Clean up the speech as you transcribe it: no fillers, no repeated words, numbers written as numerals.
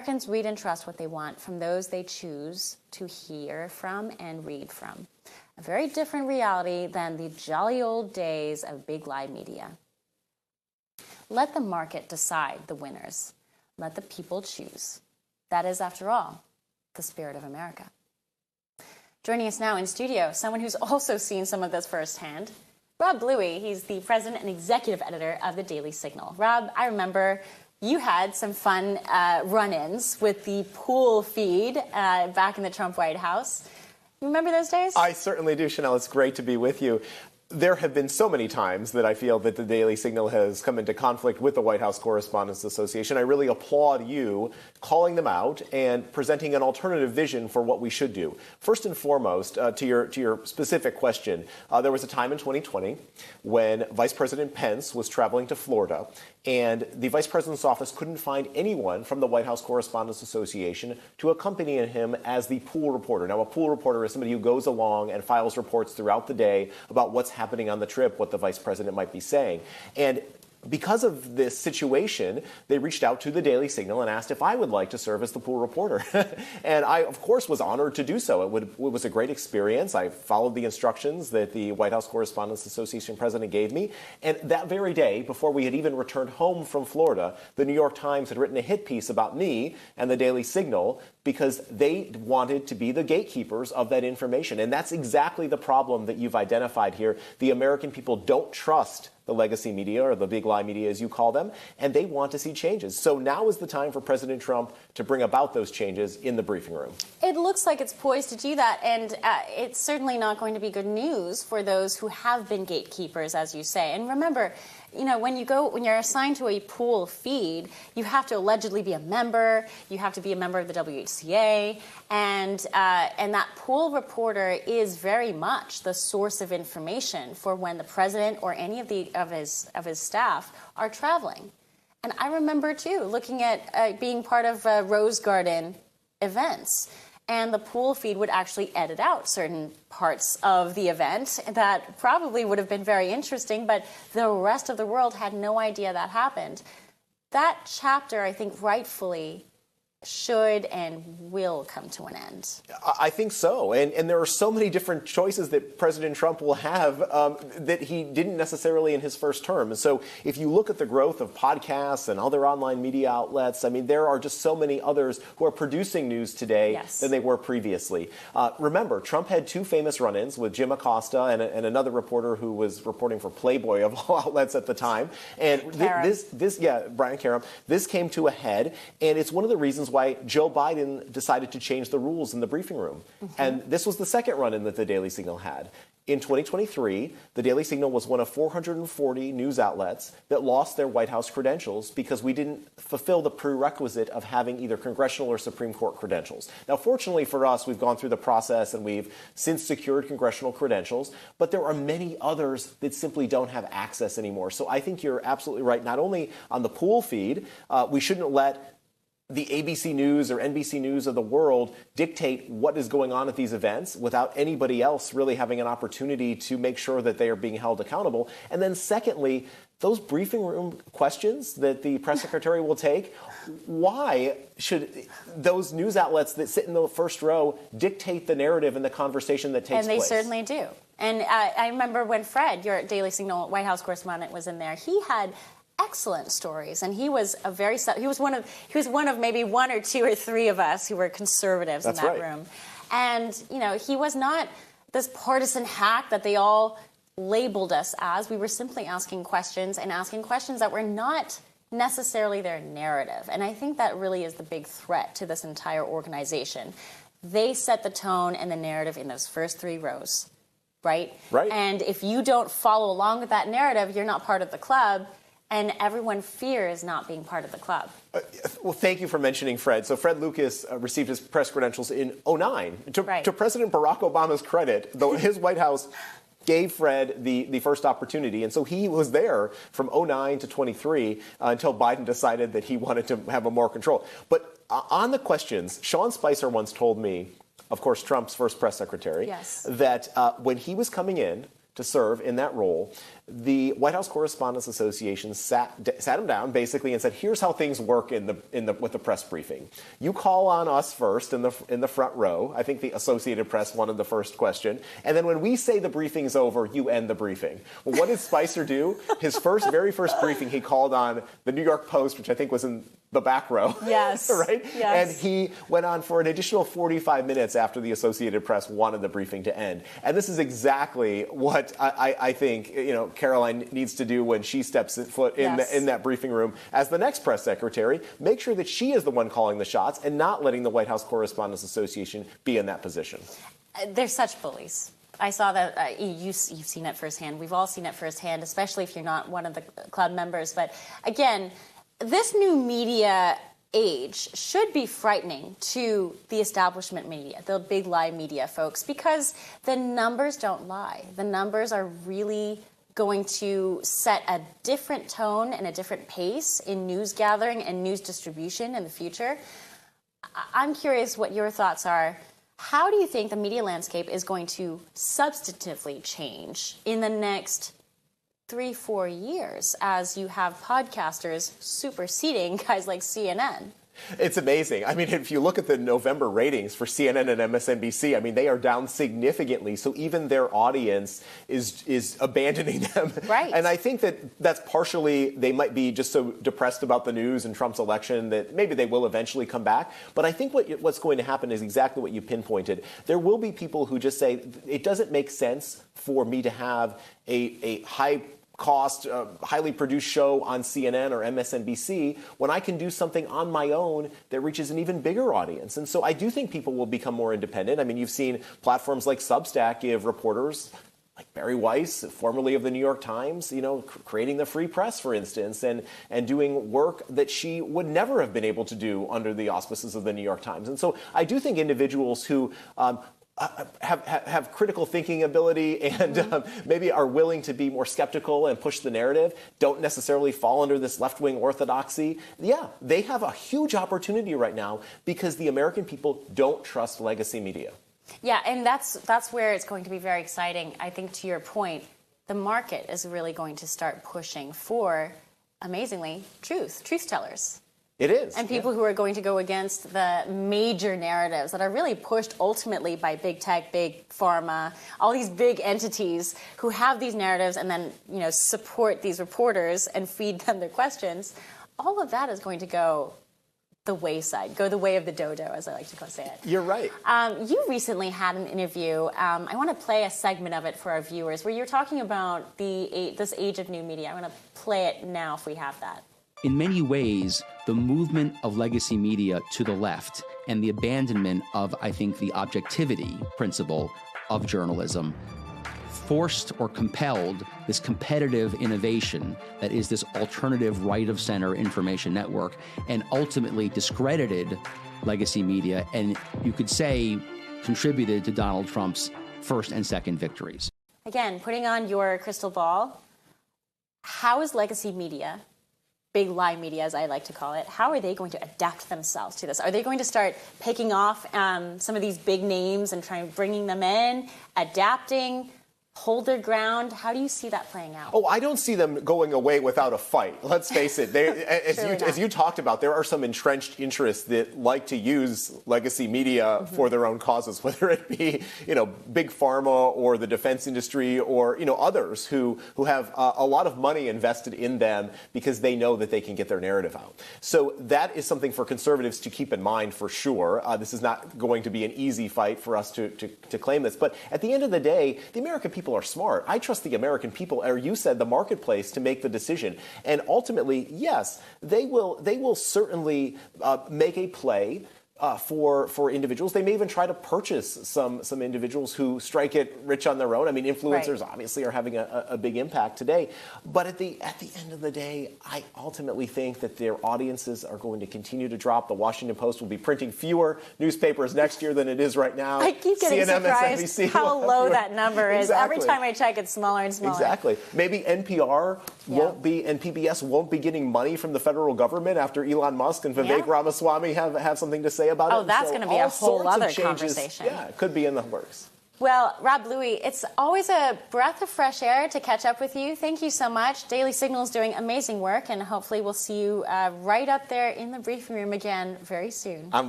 Americans read and trust what they want from those they choose to hear from and read from. A very different reality than the jolly old days of big lie media. Let the market decide the winners. Let the people choose. That is, after all, the spirit of America. Joining us now in studio, someone who's also seen some of this firsthand, Rob Bluey. He's the president and executive editor of the Daily Signal. Rob, I remember you had some fun run-ins with the pool feed back in the Trump White House. You remember those days? I certainly do, Chanel. It's great to be with you. There have been so many times that I feel that the Daily Signal has come into conflict with the White House Correspondents Association. I really applaud you calling them out and presenting an alternative vision for what we should do. First and foremost, to your specific question, there was a time in 2020 when Vice President Pence was traveling to Florida, and the Vice President's office couldn't find anyone from the White House Correspondents Association to accompany him as the pool reporter. Now, a pool reporter is somebody who goes along and files reports throughout the day about what's happening on the trip, what the Vice President might be saying. And because of this situation, they reached out to the Daily Signal and asked if I would like to serve as the pool reporter. And I, of course, was honored to do so. It was a great experience. I followed the instructions that the White House Correspondents Association president gave me. And that very day, before we had even returned home from Florida, the New York Times had written a hit piece about me and the Daily Signal because they wanted to be the gatekeepers of that information. And that's exactly the problem that you've identified here. The American people don't trust the legacy media, or the big lie media as you call them, and they want to see changes. So now is the time for President Trump to bring about those changes in the briefing room. It looks like it's poised to do that, and it's certainly not going to be good news for those who have been gatekeepers, as you say. And remember, you know, when you're assigned to a pool feed, you have to allegedly be a member, you have to be a member of the WHCA, and that pool reporter is very much the source of information for when the president or any of his staff are traveling. And I remember too looking at being part of Rose Garden events. And the pool feed would actually edit out certain parts of the event that probably would have been very interesting, but the rest of the world had no idea that happened. That chapter, I think, rightfully should and will come to an end. I think so. And there are so many different choices that President Trump will have that he didn't necessarily in his first term. And so if you look at the growth of podcasts and other online media outlets, I mean, there are just so many others who are producing news today than they were previously. Remember, Trump had two famous run-ins with Jim Acosta and another reporter who was reporting for Playboy of all outlets at the time. And Brian Karam, this came to a head, and it's one of the reasons why Joe Biden decided to change the rules in the briefing room. And this was the second run-in that the Daily Signal had. In 2023, the Daily Signal was one of 440 news outlets that lost their White House credentials because we didn't fulfill the prerequisite of having either congressional or Supreme Court credentials. Now, fortunately for us, we've gone through the process and we've since secured congressional credentials, but there are many others that simply don't have access anymore. So I think you're absolutely right. Not only on the pool feed, we shouldn't let the ABC News or NBC News of the world dictate what is going on at these events without anybody else really having an opportunity to make sure that they are being held accountable. And then secondly, those briefing room questions that the press secretary will take, why should those news outlets that sit in the first row dictate the narrative and the conversation that takes place? And they certainly do. And I remember when Fred, your Daily Signal White House correspondent, was in there, he had excellent stories, and he was one of maybe one or two or three of us who were conservatives in that room. And you know, he was not this partisan hack that they all labeled us as. We were simply asking questions that were not necessarily their narrative. And I think that really is the big threat to this entire organization. They set the tone and the narrative in those first three rows, right? And if you don't follow along with that narrative, you're not part of the club. And everyone fears not being part of the club. Well, thank you for mentioning Fred. So Fred Lucas received his press credentials in 2009. To President Barack Obama's credit, though his White House gave Fred the first opportunity. And so he was there from 2009 to 23 until Biden decided that he wanted to have more control. But on the questions, Sean Spicer once told me, of course, Trump's first press secretary, that when he was coming in, to serve in that role, the White House Correspondents Association sat him down basically and said, "Here's how things work with the press briefing. You call on us first in the front row. I think the Associated Press wanted the first question, and then when we say the briefing's over, you end the briefing." Well, what did Spicer do? His very first briefing, he called on the New York Post, which I think was in the back row. Yes. Right? Yes. And he went on for an additional 45 minutes after the Associated Press wanted the briefing to end. And this is exactly what I think Caroline needs to do when she steps foot in that briefing room as the next press secretary. Make sure that she is the one calling the shots and not letting the White House Correspondents Association be in that position. They're such bullies. I saw that. You've seen it firsthand. We've all seen it firsthand, especially if you're not one of the club members. But again, this new media age should be frightening to the establishment media, the big lie media folks, because the numbers don't lie. The numbers are really going to set a different tone and a different pace in news gathering and news distribution in the future. I'm curious what your thoughts are. How do you think the media landscape is going to substantively change in the next 3-4 years as you have podcasters superseding guys like CNN? It's amazing. I mean, if you look at the November ratings for CNN and MSNBC, I mean, they are down significantly. So even their audience is abandoning them. Right. And I think that's partially they might be just so depressed about the news and Trump's election that maybe they will eventually come back. But I think what's going to happen is exactly what you pinpointed. There will be people who just say, it doesn't make sense for me to have a high-cost, highly produced show on CNN or MSNBC when I can do something on my own that reaches an even bigger audience. And so I do think people will become more independent. I mean, you've seen platforms like Substack give reporters like Barry Weiss, formerly of the New York Times, creating the free press, for instance, and doing work that she would never have been able to do under the auspices of the New York Times. And so I do think individuals who have critical thinking ability and maybe are willing to be more skeptical and push the narrative, don't necessarily fall under this left-wing orthodoxy. Yeah, they have a huge opportunity right now because the American people don't trust legacy media. Yeah, and that's where it's going to be very exciting. I think to your point, the market is really going to start pushing for, amazingly, truth tellers. It is. And people who are going to go against the major narratives that are really pushed ultimately by big tech, big pharma, all these big entities who have these narratives and then, support these reporters and feed them their questions. All of that is going to go the wayside, go the way of the dodo, as I like to say it. You're right. You recently had an interview. I want to play a segment of it for our viewers where you're talking about this age of new media. I want to play it now if we have that. In many ways, the movement of legacy media to the left and the abandonment of, I think, the objectivity principle of journalism forced or compelled this competitive innovation that is this alternative right-of-center information network and ultimately discredited legacy media and, you could say, contributed to Donald Trump's first and second victories. Again, putting on your crystal ball, how is legacy media, big lie media, as I like to call it, how are they going to adapt themselves to this? Are they going to start picking off some of these big names and bringing them in, adapting, hold their ground? How do you see that playing out? Oh, I don't see them going away without a fight. Let's face it. As you talked about, there are some entrenched interests that like to use legacy media for their own causes, whether it be, big pharma or the defense industry or, others who have a lot of money invested in them because they know that they can get their narrative out. So that is something for conservatives to keep in mind for sure. This is not going to be an easy fight for us to claim this. But at the end of the day, the American people are smart. I trust the American people, or you said the marketplace, to make the decision. And ultimately, yes, they will certainly make a play for individuals. They may even try to purchase some individuals who strike it rich on their own. I mean, influencers obviously are having a big impact today. But at the end of the day, I ultimately think that their audiences are going to continue to drop. The Washington Post will be printing fewer newspapers next year than it is right now. I keep getting surprised how low that number is. Exactly. Every time I check, it's smaller and smaller. Exactly. Maybe NPR won't be, and PBS won't be getting money from the federal government after Elon Musk and Vivek Ramaswamy have something to say about it. Oh, that's going to be a whole other conversation. Yeah, it could be in the works. Well, Rob Bluey, it's always a breath of fresh air to catch up with you. Thank you so much. Daily Signal's doing amazing work, and hopefully we'll see you right up there in the briefing room again very soon. I'm looking